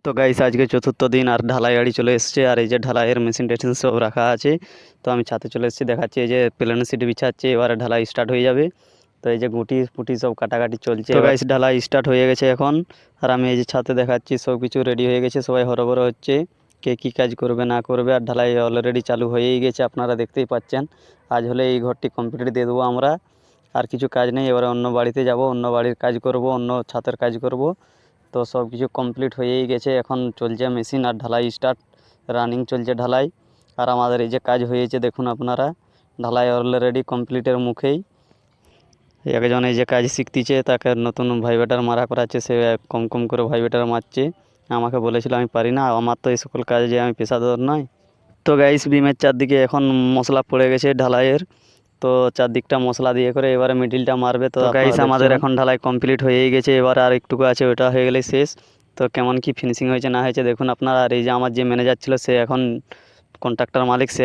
তো গাইস আজকে চতুর্থ দিন আর ঢালাই গাড়ি চলে এসেছে আর এই যে ঢালাইয়ের মেশিন টেশিন সব রাখা আছে। তো আমি ছাদে চলে এসেছি, দেখাচ্ছি এই যে প্লেন সিট বিছাচ্ছে, এবারে ঢালাই স্টার্ট হয়ে যাবে। তো এই যে গুটি ফুটি সব কাটাকাটি চলছে। তো গাইস ঢালাই স্টার্ট হয়ে গেছে এখন। আর আমি এই যে ছাদে দেখাচ্ছি সব কিছু রেডি হয়ে গেছে, সবাই হরবর হচ্ছে কে কী কাজ করবে না করবে। আর ঢালাই অলরেডি চালু হয়েই গেছে, আপনারা দেখতেই পাচ্ছেন। আজ হলে এই ঘরটি কমপ্লিট দিয়ে দেবো আমরা। আর কিছু কাজ নেই, এবারে অন্য বাড়িতে যাব, অন্য বাড়ির কাজ করব, অন্য ছাদের কাজ করব। তো সব কিছু কমপ্লিট হয়েই গেছে, এখন চলছে মেশিন আর ঢালাই স্টার্ট, রানিং চলছে ঢালাই। আর আমাদের এই যে কাজ হয়েছে দেখুন আপনারা, ঢালাই অলরেডি কমপ্লিটের মুখেই। একজন এই যে কাজ শিখতেছে, তাকে নতুন ভাইবেটার মারা করাচ্ছে, সে কম কম করে ভাইবেটার মারছে। আমাকে বলেছিল আমি পারি না, আমার তো এই সকল কাজে আমি পেশাদার নয়। তো গাইস বিমের চারদিকে এখন মশলা পড়ে গেছে ঢালাইয়ের। তো চারদিকটা মশলা দিয়ে করে এবারে মিডিলটা মারবে। তো গাইস আমাদের এখন ঢালাই কমপ্লিট হয়েই গেছে, এবার আর একটুকু আছে, ওটা হয়ে গেলে শেষ। তো কেমন কি ফিনিশিং হয়েছে না হয়েছে দেখুন আপনারা। আর এই যে আমার যে ম্যানেজার ছিল, সে এখন কন্ট্রাক্টর মালিক, সে